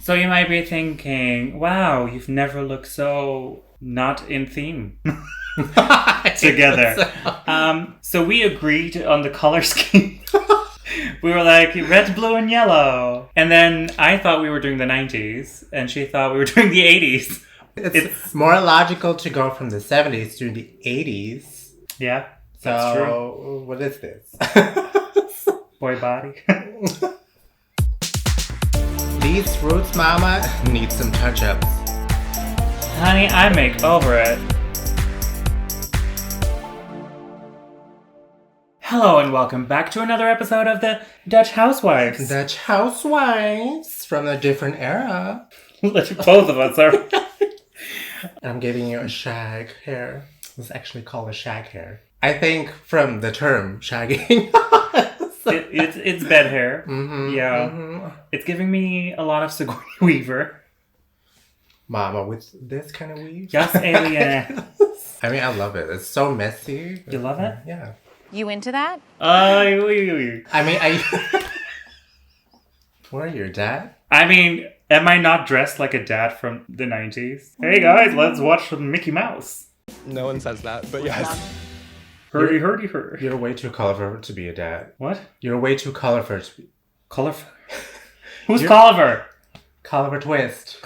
So you might be thinking, wow, you've never looked so not in theme together. So we agreed on the color scheme. We were like, red, blue, and yellow. And then I thought we were doing the 90s, and she thought we were doing the 80s. It's more logical to go from the 70s to the 80s. Yeah, that's true. So, what is this? Boy body. These roots, mama, need some touch-ups. Honey, I make over it. Hello and welcome back to another episode of the Dutch Housewives. Dutch Housewives from a different era. Both of us are. I'm giving you a shag hair. It's actually called a shag hair. I think from the term shagging. It's bed hair. Mm-hmm, yeah. Mm-hmm. It's giving me a lot of Sigourney Weaver. Mama, with this kind of weave? Yes, alien. I mean, I love it. It's so messy. You love it? Yeah. You into that? I mean, What are your dad? I mean, am I not dressed like a dad from the 90s? Hey guys, let's watch Mickey Mouse. No one says that, but yes. Hurdy, hurdy, hurdy. You're way too colorful to be a dad. What? You're way too colorful to be... Colorful? Who's Colliver? Colliver Twist.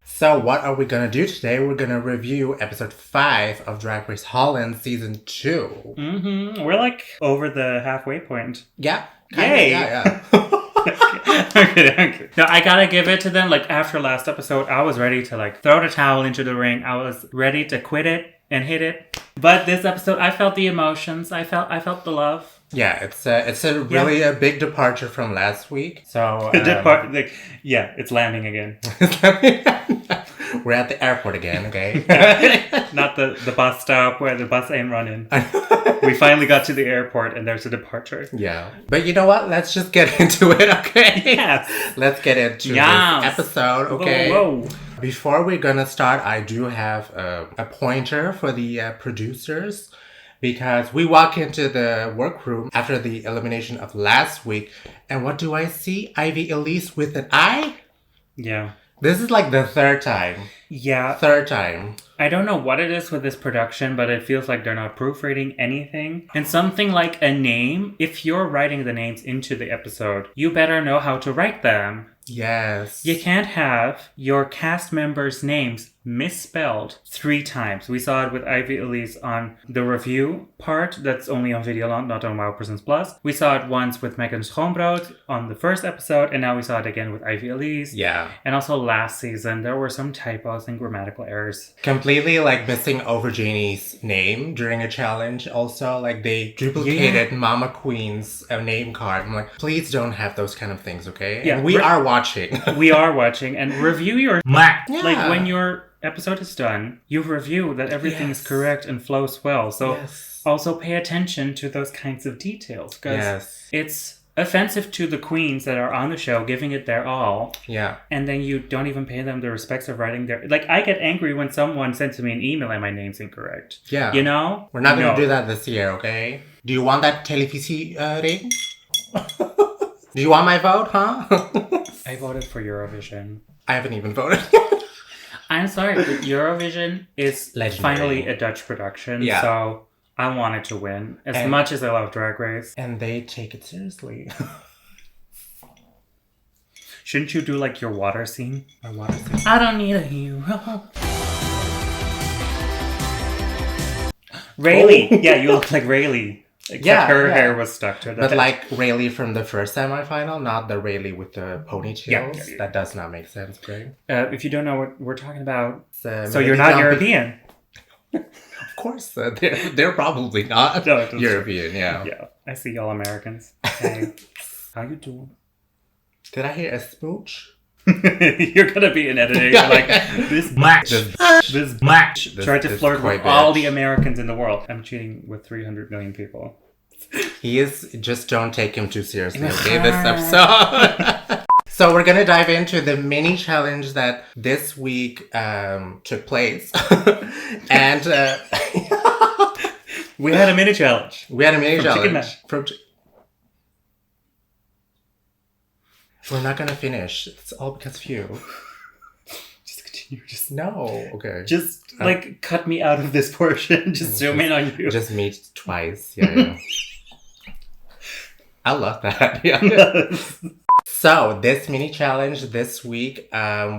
So what are we gonna do today? We're gonna review episode 5 of Drag Race Holland season 2. Mm-hmm. We're like over the halfway point. Yeah. Yay! Yeah. Okay. No, I gotta give it to them. Like after last episode, I was ready to like throw the towel into the ring. I was ready to quit it and hit it. But this episode, I felt the emotions. I felt the love. Yeah, it's a really a big departure from last week. So it's landing again. We're at the airport again, okay? Not the bus stop where the bus ain't running. We finally got to the airport and there's a departure. Yeah. But you know what? Let's just get into it, okay? Yes. Let's get into this episode, okay? Whoa. Before we're gonna start, I do have a pointer for the producers. Because we walk into the workroom after the elimination of last week. And what do I see? Ivy-Elyse with an eye? Yeah. This is like the third time. Yeah. Third time. I don't know what it is with this production, but it feels like they're not proofreading anything. And something like a name, if you're writing the names into the episode, you better know how to write them. Yes. You can't have your cast members' names misspelled 3 times. We saw it with Ivy-Elyse on the review part that's only on Videoland, not on Wow Presents Plus. We saw it once with Megan Schoonbrood on the first episode, and now we saw it again with Ivy-Elyse. Yeah. And also last season, there were some typos and grammatical errors. Completely like missing over Janie's name during a challenge. Also, like they duplicated Mama Queen's name card. I'm like, please don't have those kind of things, okay? Yeah. And we are watching. We are watching, and review your Mac. Yeah. Like when your episode is done, you review that everything is correct and flows well. So also pay attention to those kinds of details because it's offensive to the queens that are on the show giving it their all. Yeah. And then you don't even pay them the respects of writing their... Like, I get angry when someone sends me an email and my name's incorrect. Yeah. You know? We're not going to do that this year, okay? Do you want that televisi ring? Do you want my vote, huh? I voted for Eurovision. I haven't even voted. I'm sorry, but Eurovision is legendary. Finally a Dutch production, so I wanted to win. As much as I love Drag Race. And they take it seriously. Shouldn't you do like your water scene? My water scene? I don't need a hero. Rayleigh! Oh. Yeah, you look like Rayleigh. Except her hair was stuck to it. But like Rayleigh from the first semifinal, not the Rayleigh with the ponytails. Yeah. That does not make sense, right? If you don't know what we're talking about, so you're not European. Of course, they're probably not European, Yeah, I see y'all Americans. Hey, how you doing? Did I hear a smooch? You're gonna be in editing like this match. This match tried to flirt with all the Americans in the world. I'm cheating with 300 million people. He is. Just don't take him too seriously, okay? This episode. So we're gonna dive into the mini challenge that this week took place, and we had a mini challenge. We had a mini challenge from. We're not gonna finish. It's all because of you. Just continue. Just No. Okay. Just cut me out of this portion. Just zoom in on you. Just meet twice. Yeah. I love that. Yeah. So this mini challenge this week,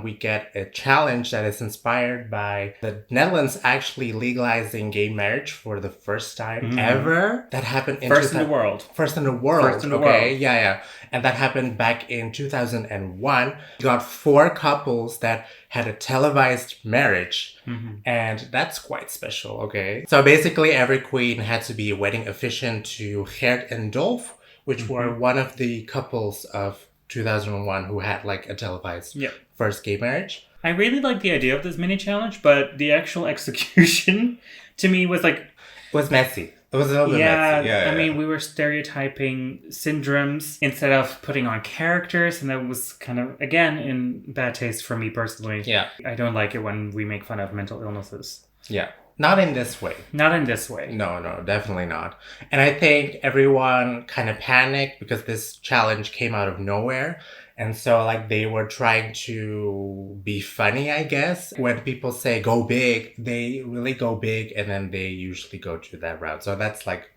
we get a challenge that is inspired by the Netherlands actually legalizing gay marriage for the first time ever. That happened in First in the world. First in the world. First in the world. Yeah. And that happened back in 2001. You got 4 couples that had a televised marriage. And that's quite special, okay? So basically every queen had to be a wedding officiant to Werq and Dolf, which were one of the couples of 2001 who had like a televised first gay marriage. I really like the idea of this mini challenge, but the actual execution to me was like... was messy. It was a little bit messy. I mean, we were stereotyping syndromes instead of putting on characters, and that was kind of, again, in bad taste for me personally. Yeah. I don't like it when we make fun of mental illnesses. Yeah. Not in this way. Not in this way. No, definitely not. And I think everyone kind of panicked because this challenge came out of nowhere. And so like they were trying to be funny, I guess. When people say go big, they really go big and then they usually go to that route. So that's like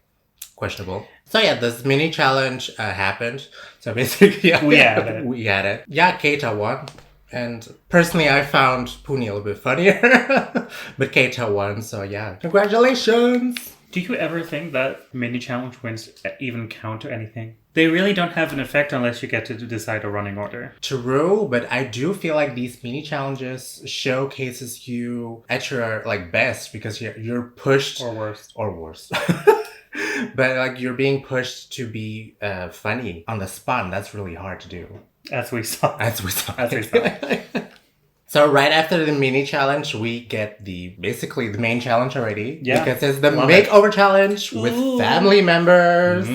questionable. So yeah, this mini challenge happened. So basically we had it. Yeah, Keta won. And personally, I found Puny a little bit funnier. But Keta won, so yeah. Congratulations! Do you ever think that mini challenge wins even count to anything? They really don't have an effect unless you get to decide a running order. True, but I do feel like these mini challenges showcases you at your like best because you're pushed... Or worse. But like you're being pushed to be funny on the spot. And that's really hard to do. As we saw. So right after the mini challenge, we get basically the main challenge already. Yeah. Because it's the makeover challenge with family members.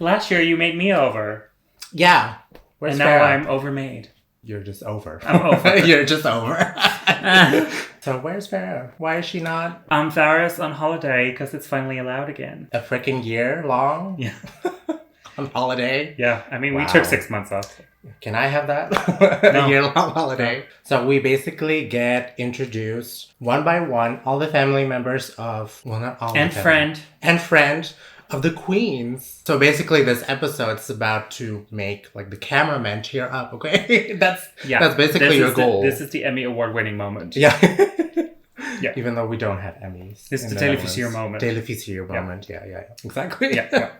Last year you made me over. Yeah. Where's and now Farrah? I'm overmade. You're just over. I'm over. You're just over. So where's Farrah? Why is she not? Farrah's on holiday because it's finally allowed again. A freaking year long? Yeah. On holiday? Yeah. I mean, we took 6 months off. Can I have that? No. A year-long holiday. No. So we basically get introduced one by one, all the family members of, well, not all and friend of the queens. So basically this episode is about to make like the cameraman tear up, okay? That's basically your goal. This is the Emmy award-winning moment. Yeah. Yeah. Even though we don't have Emmys. This is the Televisier moment. Televisier moment, yeah. Exactly. Yeah.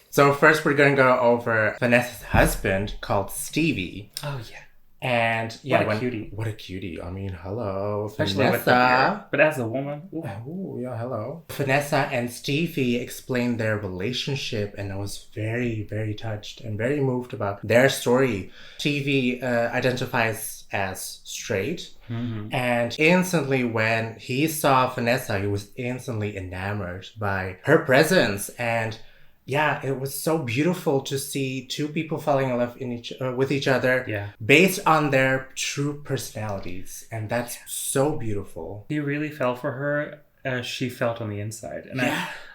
So first we're going to go over Vanessa's husband called Stevie. Oh, yeah. And cutie. What a cutie. I mean, hello, Especially Vanessa. with the hair. But as a woman. Ooh, yeah, hello. Vanessa and Stevie explained their relationship and I was very, very touched and very moved about their story. Stevie identifies as straight. And instantly when he saw Vanessa, he was instantly enamored by her presence. And yeah, it was so beautiful to see 2 people falling in love with each other based on their true personalities. And that's so beautiful. He really fell for her as she felt on the inside. And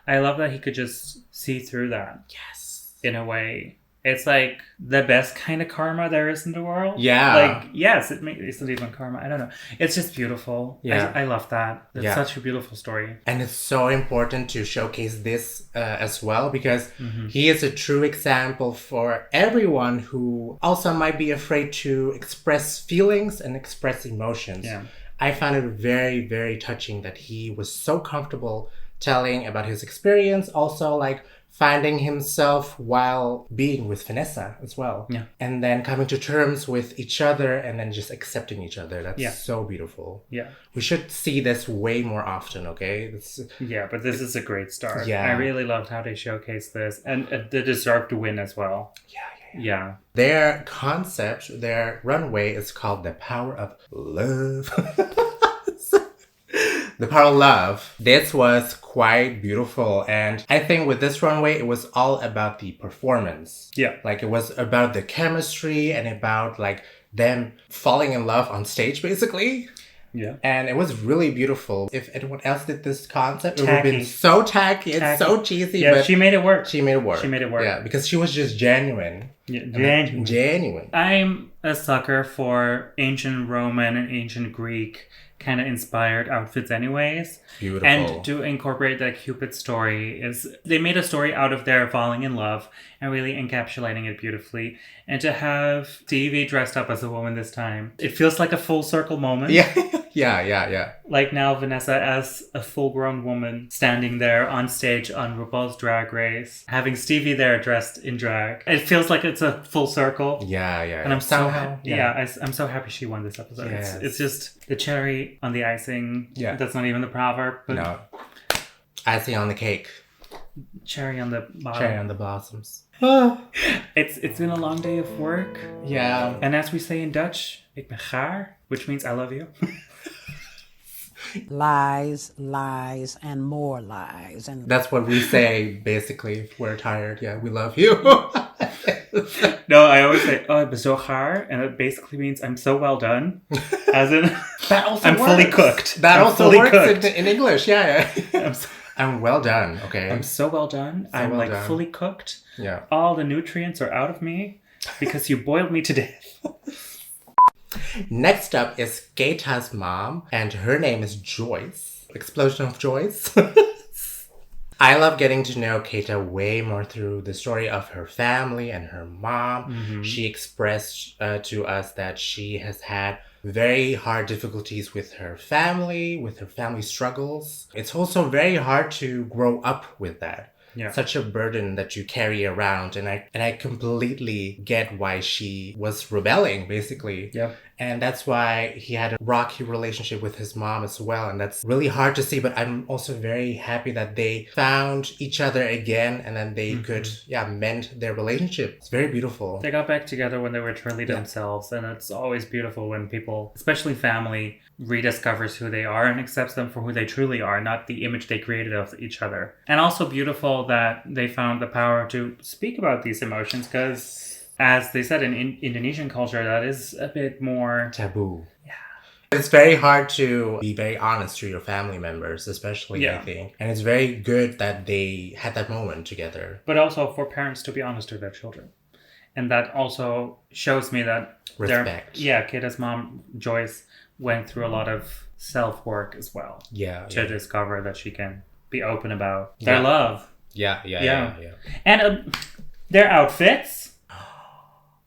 I love that he could just see through that. Yes. In a way. It's like the best kind of karma there is in the world. Yeah. Like, yes, it isn't even karma. I don't know. It's just beautiful. Yeah. I love that. It's such a beautiful story. And it's so important to showcase this as well because he is a true example for everyone who also might be afraid to express feelings and express emotions. Yeah. I found it very, very touching that he was so comfortable telling about his experience. Also, like, finding himself while being with Vanessa as well. Yeah. And then coming to terms with each other and then just accepting each other. That's so beautiful. Yeah. We should see this way more often, okay? But this is a great start. Yeah. I really loved how they showcased this. And they deserve to win as well. Yeah. Their concept, their runway is called The Power of Love. The Power of Love. This was quite beautiful. And I think with this runway, it was all about the performance. Yeah. Like it was about the chemistry and about like them falling in love on stage, basically. Yeah. And it was really beautiful. If anyone else did this concept, it would have been so tacky and so cheesy. Yeah, but she made it work. She made it work. She made it work. Yeah, because she was just genuine. Yeah, Genuine. I'm a sucker for ancient Roman and ancient Greek kind of inspired outfits anyways. Beautiful. And to incorporate that Cupid story is they made a story out of their falling in love and really encapsulating it beautifully. And to have Stevie dressed up as a woman this time, it feels like a full circle moment. Yeah. Like now Vanessa as a full-grown woman standing there on stage on RuPaul's Drag Race, having Stevie there dressed in drag. It feels like it's a full circle. Yeah. And I'm so happy. I'm so happy she won this episode. Yes. It's just the cherry on the icing. Yeah. That's not even the proverb. But no. Icing on the cake. Cherry on the bottom. Cherry on the blossoms. It's been a long day of work. Yeah. And as we say in Dutch, ik ben gaar, which means I love you. Lies, lies, and more lies. And that's what we say, basically, if we're tired. Yeah, we love you. No, I always say, oh, ik ben zo gaar. And it basically means I'm so well done. As in, that also I'm works. fully cooked. That I'm also works in English, yeah. I'm well done, okay? I'm so well done. So I'm well like done. fully cooked. Yeah. All the nutrients are out of me because you boiled me to death. Next up is Keta's mom, and her name is Joyce. Explosion of Joyce. I love getting to know Keta way more through the story of her family and her mom. Mm-hmm. She expressed to us that she has had very hard difficulties with her family struggles. It's also very hard to grow up with that. Yeah. Such a burden that you carry around, and I completely get why she was rebelling, basically. Yeah. And that's why he had a rocky relationship with his mom as well, and that's really hard to see, but I'm also very happy that they found each other again, and then they could mend their relationship. It's very beautiful. They got back together when they were truly themselves, and it's always beautiful when people, especially family, rediscovers who they are and accepts them for who they truly are, not the image they created of each other. And also beautiful that they found the power to speak about these emotions, because as they said in Indonesian culture, that is a bit more taboo. Yeah. It's very hard to be very honest to your family members, especially, I think. And it's very good that they had that moment together. But also for parents to be honest to their children. And that also shows me that respect. Keta's mom, Joyce, went through a lot of self-work as well. Yeah. To discover that she can be open about their love. Yeah. And their outfits.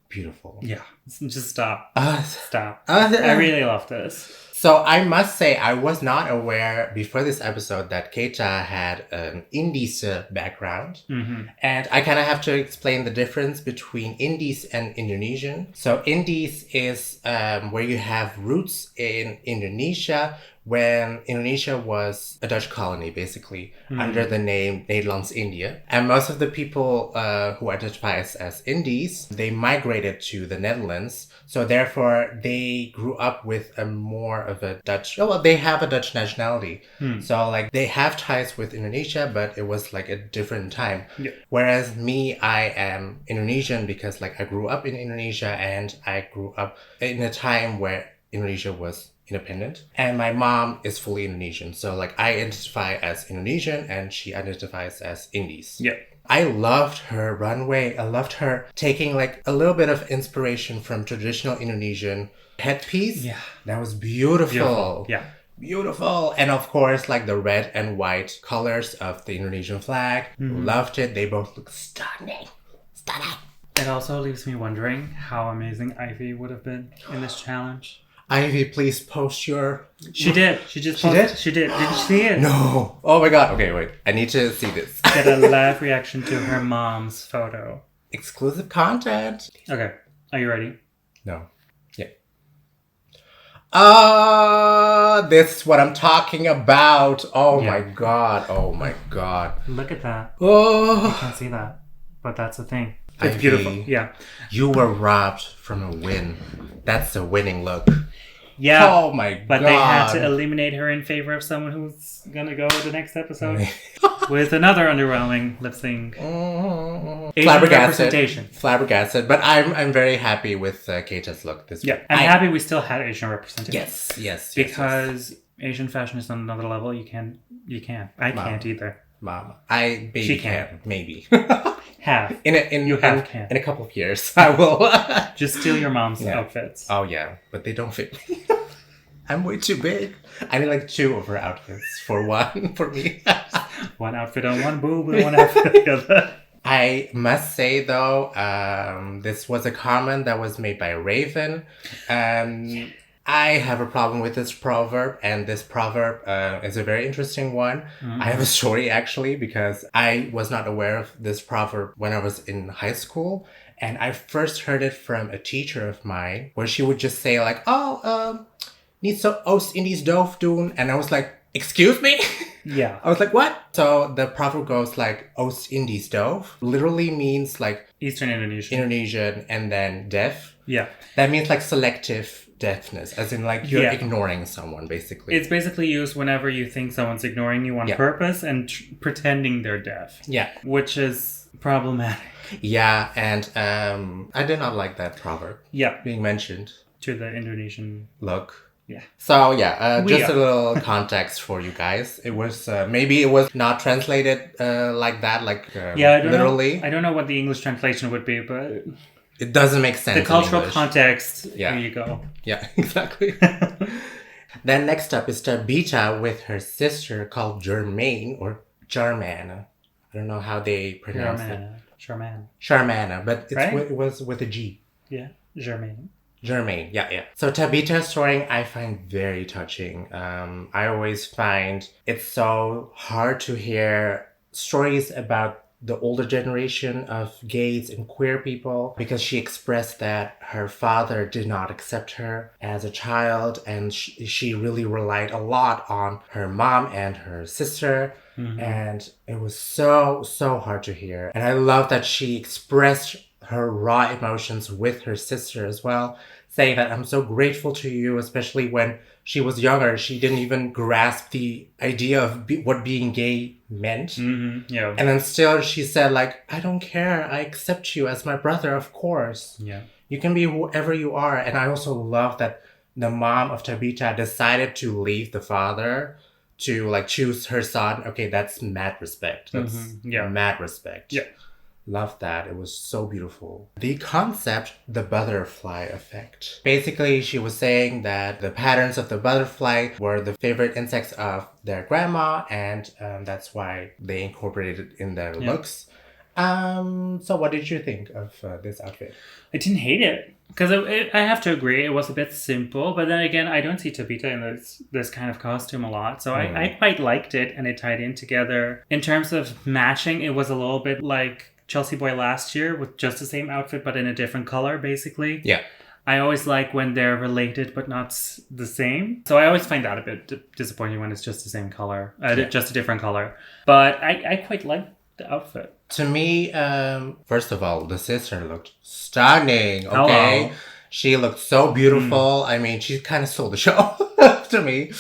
Beautiful. Yeah. Just stop. Stop. I really love this. So I must say, I was not aware before this episode that Keta had an Indies background. Mm-hmm. And I kind of have to explain the difference between Indies and Indonesian. So Indies is where you have roots in Indonesia, when Indonesia was a Dutch colony, basically, under the name Nederlands-Indië. And most of the people who identify as Indies, they migrated to the Netherlands. So therefore, they grew up with a more of a Dutch... Oh, well, they have a Dutch nationality. So, like, they have ties with Indonesia, but it was, like, a different time. Yeah. Whereas me, I am Indonesian because, like, I grew up in Indonesia and I grew up in a time where Indonesia was independent, and my mom is fully Indonesian, so like I identify as Indonesian and she identifies as Indies. Yeah. I loved her runway. I loved her taking like a little bit of inspiration from traditional Indonesian headpiece. Yeah. That was beautiful. Yeah. Beautiful. And of course, like the red and white colors of the Indonesian flag. Loved it. They both look stunning. Stunning. It also leaves me wondering how amazing Ivy would have been in this challenge. Ivy, please post your... She did. She just posted. She did. Did you see it? No. Oh my god. Okay, wait. I need to see this. Get a live reaction to her mom's photo. Exclusive content. Okay. Are you ready? No. Yeah. This is what I'm talking about. Oh my god. Oh my god. Look at that. Oh. You can't see that. But that's the thing. It's Ivy, beautiful. Yeah. You were robbed from a win. That's a winning look. Yeah. Oh my god. But they had to eliminate her in favor of someone who's gonna go the next episode with another underwhelming lip sync. Asian representation. Flabbergasted. But I'm very happy with Keta's look this week. I'm happy we still had Asian representation. Yes. Because Asian fashion is on another level. You can. I can't either. Mama. She can. Maybe. Have. In a couple of years, I will. Just steal your mom's outfits. Oh, yeah. But they don't fit me. I'm way too big. I need like 2 of her outfits for me. One outfit on one boob and one outfit on the other. I must say, though, this was a comment that was made by Raven. I have a problem with this proverb, and this proverb is a very interesting one. Mm-hmm. I have a story, actually, because I was not aware of this proverb when I was in high school. And I first heard it from a teacher of mine, where she would just say, like, niet zo Oost-Indisch doof doen. And I was like, excuse me? Yeah. I was like, what? So the proverb goes like, Oost-Indisch doof literally means like Eastern Indonesian and then deaf. Yeah. That means like selective deafness, as in like you're ignoring someone, basically. It's basically used whenever you think someone's ignoring you on purpose and pretending they're deaf. Yeah. Which is problematic. Yeah, and I did not like that proverb. Yeah. Being mentioned. To the Indonesian look. Yeah. So just a little context for you guys. It was maybe it was not translated like that, literally. I don't know what the English translation would be, but it doesn't make sense. The cultural context. Yeah. Here you go. Yeah, exactly. Then next up is Tabitha with her sister called Germaine or Jarmana. I don't know how they pronounce it. Sharmana, but it was with a G. Yeah, Germaine, yeah. So Tabitha's story I find very touching. I always find it's so hard to hear stories about the older generation of gays and queer people, because she expressed that her father did not accept her as a child, and she really relied a lot on her mom and her sister. Mm-hmm. And it was so hard to hear. And I love that she expressed her raw emotions with her sister as well, saying that I'm so grateful to you, especially when she was younger. She didn't even grasp the idea of what being gay meant. Mm-hmm. Yeah. And then still she said, like, I don't care. I accept you as my brother, of course. Yeah. You can be whoever you are. And I also love that the mom of Tabitha decided to leave the father to like choose her son. Okay, that's mad respect. That's mad respect. Yeah. Love that. It was so beautiful. The concept, the butterfly effect. Basically, she was saying that the patterns of the butterfly were the favorite insects of their grandma, and that's why they incorporated it in their looks. So what did you think of this outfit? I didn't hate it. Because I have to agree, it was a bit simple. But then again, I don't see Tabitha in this kind of costume a lot. So I quite liked it, and it tied in together. In terms of matching, it was a little bit like Chelsea Boy last year with just the same outfit, but in a different color, basically. Yeah. I always like when they're related, but not the same. So I always find that a bit disappointing when it's just the same color, just a different color. But I quite like the outfit. To me, first of all, the sister looked stunning. Okay. Hello. She looked so beautiful. I mean, she kind of stole the show to me.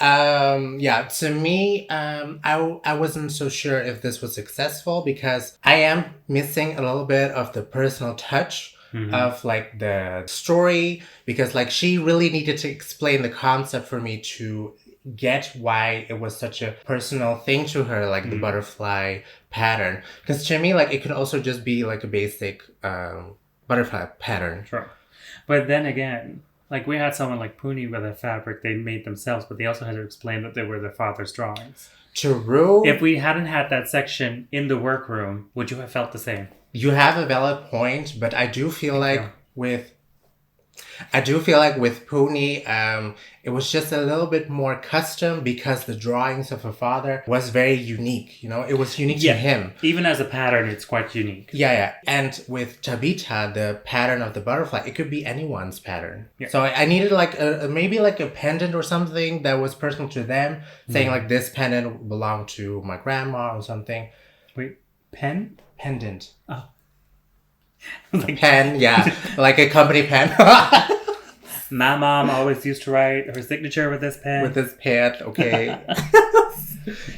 To me, I wasn't so sure if this was successful, because I am missing a little bit of the personal touch of like the story, because like she really needed to explain the concept for me to get why it was such a personal thing to her, like the butterfly pattern. Because to me, like, it could also just be like a basic butterfly pattern. Sure. But then again, like, we had someone like Puny with a fabric they made themselves, but they also had to explain that they were their father's drawings. True. If we hadn't had that section in the workroom, would you have felt the same? You have a valid point, but I do feel like with Puny, it was just a little bit more custom, because the drawings of her father was very unique. You know, it was unique to him. Even as a pattern, it's quite unique. Yeah. And with Tabitha, the pattern of the butterfly, it could be anyone's pattern. Yeah. So I needed like maybe like a pendant or something that was personal to them, saying like this pendant belonged to my grandma or something. Wait, Pendant. Oh. Like pen, yeah. Like a company pen. My mom always used to write her signature with this pen. With this pen, okay.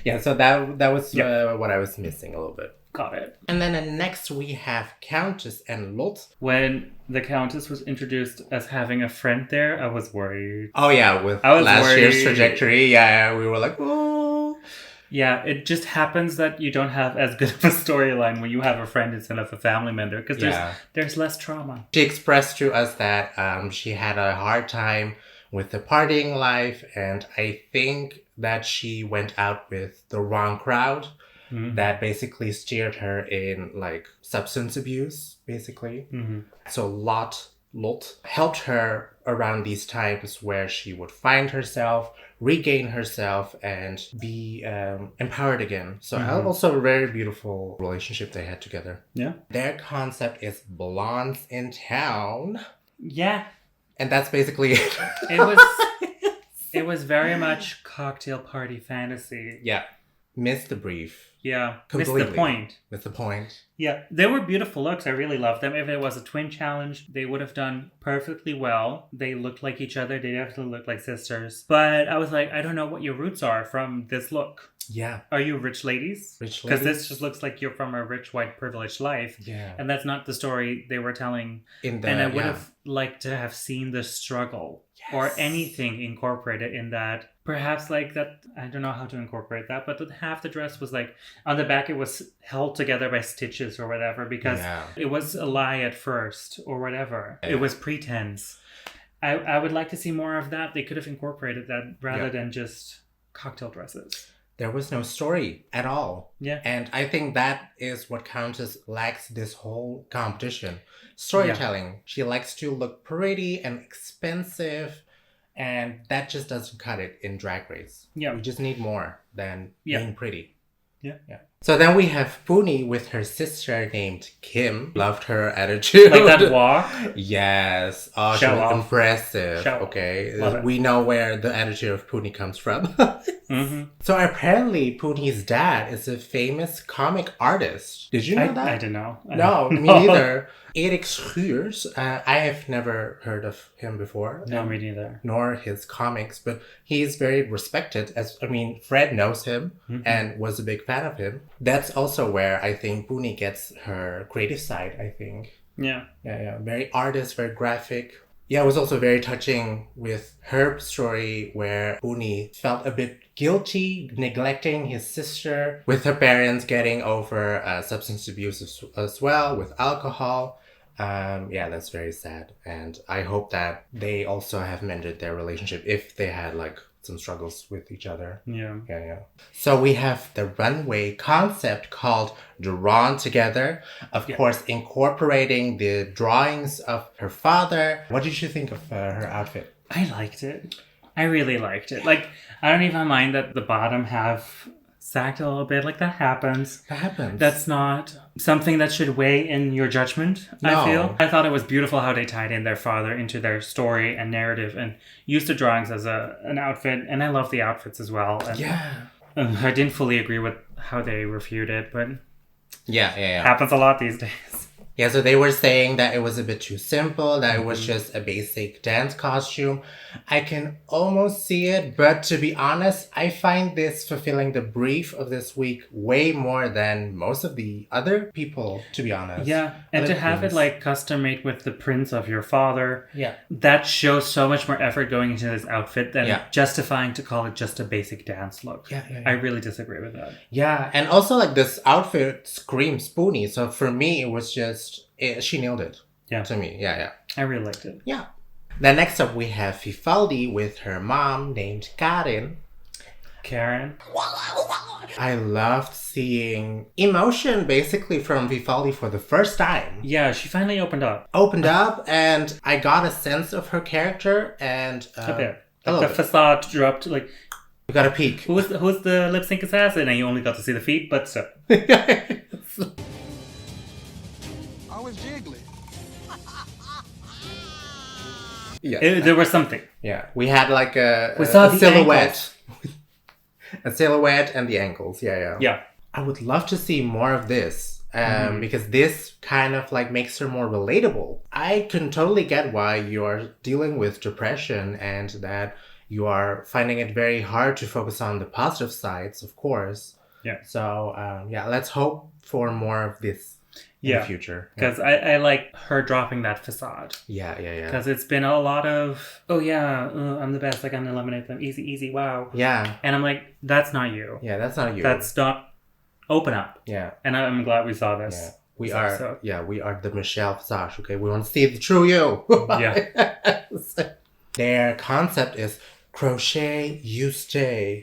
Yeah, so that was what I was missing a little bit. Got it. And then next we have Countess and Lot. When the Countess was introduced as having a friend there, I was worried. Oh yeah, with last year's trajectory, yeah, we were like, oh. Yeah, it just happens that you don't have as good of a storyline when you have a friend instead of a family member because there's less trauma. She expressed to us that she had a hard time with the partying life, and I think that she went out with the wrong crowd. Mm-hmm. That basically steered her in like substance abuse, basically. Mm-hmm. So Lot helped her around these times where she would find herself, regain herself, and be empowered again. So also a very beautiful relationship they had together. Yeah. Their concept is blondes in town. Yeah. And that's basically it. It was very much cocktail party fantasy. Yeah. Missed the brief. Yeah. Completely. Missed the point. Missed the point. Yeah. They were beautiful looks. I really loved them. If it was a twin challenge, they would have done perfectly well. They looked like each other. They definitely looked like sisters. But I was like, I don't know what your roots are from this look. Yeah. Are you rich ladies? Rich ladies? Because this just looks like you're from a rich, white, privileged life. Yeah. And that's not the story they were telling. And I would have liked to have seen the struggle or anything incorporated in that. Perhaps like that, I don't know how to incorporate that, but half the dress was like, on the back it was held together by stitches or whatever because it was a lie at first or whatever. Yeah. It was pretense. I would like to see more of that. They could have incorporated that rather than just cocktail dresses. There was no story at all. Yeah. And I think that is what Countess lacks this whole competition. Storytelling. Yeah. She likes to look pretty and expensive, and that just doesn't cut it in Drag Race. Yeah. We just need more than being pretty. Yeah. Yeah. So then we have Puny with her sister named Kim. Loved her attitude. Like that walk? Yes. Oh, she was impressive. Okay. We know where the attitude of Puny comes from. So apparently Puny's dad is a famous comic artist. Did you know that? I didn't know. No, me neither. Eric Schuurs. I have never heard of him before. No, me neither. Nor his comics, but he's very respected. Fred knows him and was a big fan of him. That's also where I think Puny gets her creative side, I think. Yeah. Yeah. Very artist, very graphic. Yeah, it was also very touching with her story where Puny felt a bit guilty neglecting his sister with her parents getting over substance abuse as well with alcohol. That's very sad. And I hope that they also have mended their relationship if they had like some struggles with each other. Yeah. So we have the runway concept called Drawn Together. Of course, incorporating the drawings of her father. What did you think of her outfit? I liked it. I really liked it. Like, I don't even mind that the bottom half sagged a little bit. Like, that happens. That's not something that should weigh in your judgment, I feel. I thought it was beautiful how they tied in their father into their story and narrative and used the drawings as an outfit. And I love the outfits as well. And I didn't fully agree with how they reviewed it, but happens a lot these days. Yeah, so they were saying that it was a bit too simple, that it was just a basic dance costume. I can almost see it, but to be honest, I find this fulfilling the brief of this week way more than most of the other people, to be honest. Yeah, and to have it like custom made with the prints of your father, that shows so much more effort going into this outfit than justifying to call it just a basic dance look. I really disagree with that. Yeah, and also like this outfit screams Puny, so for me it was just she nailed it. Yeah. To me. Yeah. I really liked it. Yeah. Then next up we have Vivaldi with her mom named Karen. I loved seeing emotion basically from Vivaldi for the first time. Yeah, she finally opened up. And I got a sense of her character and the facade dropped like you got a peek. Who's the lip sync assassin? And you only got to see the feet, but so. Jiggly. There was something. Yeah, we had like a silhouette. A silhouette and the ankles. Yeah. I would love to see more of this. because this kind of like makes her more relatable. I can totally get why you're dealing with depression and that you are finding it very hard to focus on the positive sides, of course. Yeah. So, let's hope for more of this in the future. Because I like her dropping that facade. Yeah. Because it's been a lot of, I'm the best, like I'm gonna eliminate them, easy, wow. Yeah. And I'm like, that's not you. Yeah, that's not you. That's not, open up. Yeah. And I'm glad we saw this. Yeah. We are the Michelle Visage, okay? We want to see the true you. Yeah. Their concept is crochet, you stay,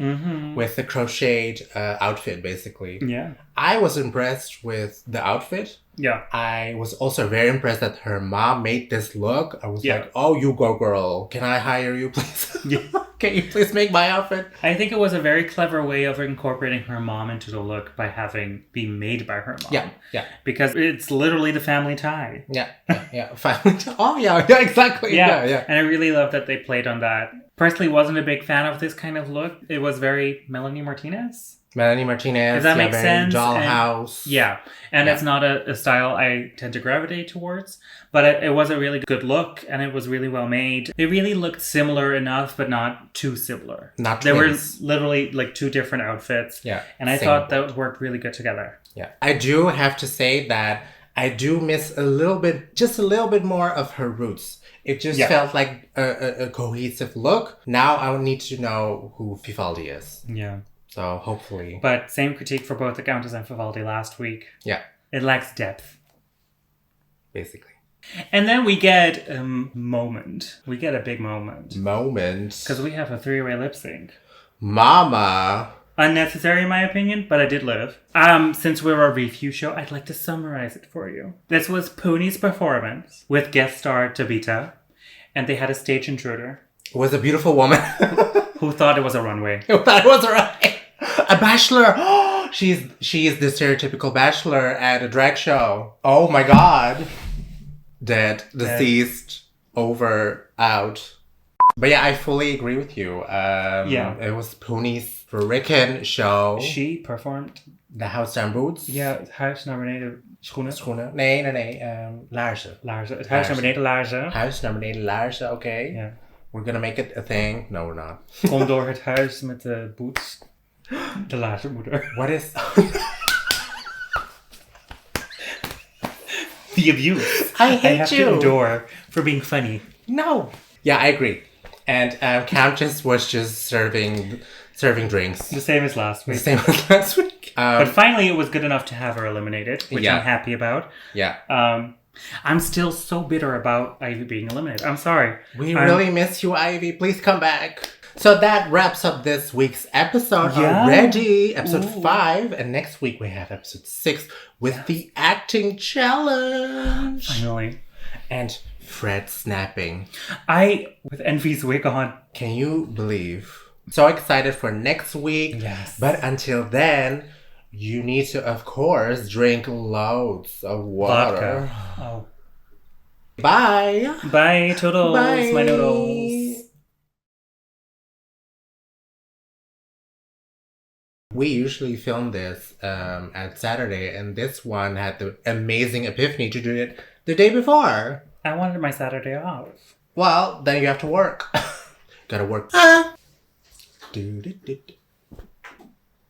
with the crocheted outfit, basically. Yeah. I was impressed with the outfit. Yeah. I was also very impressed that her mom made this look. I was Yeah. like, oh, you go, girl. Can I hire you, please? Yeah. Can you please make my outfit? I think it was a very clever way of incorporating her mom into the look by having been made by her mom. Yeah. Because it's literally the family tie. Yeah. Finally. Oh, yeah, exactly. Yeah. And I really love that they played on that. Personally, wasn't a big fan of this kind of look. It was very Melanie Martinez. Melanie Martinez. Does that make very sense? Dollhouse. And it's not a style I tend to gravitate towards, but it was a really good look and it was really well made. They really looked similar enough, but not too similar. Not They twins. were literally like two different outfits. Yeah. And I thought that worked really good together. Yeah. I do have to say that I do miss just a little bit more of her roots. It just felt like a cohesive look. Now I need to know who Vivaldi is. Yeah. So hopefully. But same critique for both the Countess and Vivaldi last week. Yeah. It lacks depth. Basically. And then we get a moment. We get a big moment. Because we have a 3-way lip sync. Mama. Unnecessary in my opinion, but I did live. Since we're a review show, I'd like to summarize it for you. This was Puny's performance with guest star Tabitha, and they had a stage intruder. It was a beautiful woman. Who thought it was a runway. Who thought it was a runway. A bachelor. She is the stereotypical bachelor at a drag show. Oh my god. Dead. Deceased. Over. Out. But yeah, I fully agree with you. It was Puny's freaking show. She performed the house down boots. Ja, het huisnominated schoenen. Nee. Laarzen. Het huisnominated laarzen. Huisnominated laarzen, okay. Yeah. We're gonna make it a thing. No, we're not. Kom door het huis met de boots. De laarzenmoeder. What is... The abuse. I hate have you. to endure for being funny. No. Yeah, I agree. And Countess was just serving drinks. The same as last week. The same as last week. But finally, it was good enough to have her eliminated, which I'm happy about. Yeah. I'm still so bitter about Ivy being eliminated. I'm sorry. We really miss you, Ivy. Please come back. So that wraps up this week's episode already. Episode 5. And next week we have episode 6 with the acting challenge. Finally. And Fred snapping. With Envy's wig on. Can you believe? So excited for next week. Yes. But until then, you need to, of course, drink loads of water. Vodka. Oh. Bye. Bye, toodles. Bye. My noodles. We usually film this at Saturday, and this one had the amazing epiphany to do it the day before. I wanted my Saturday off. Well, then you have to work. Gotta work.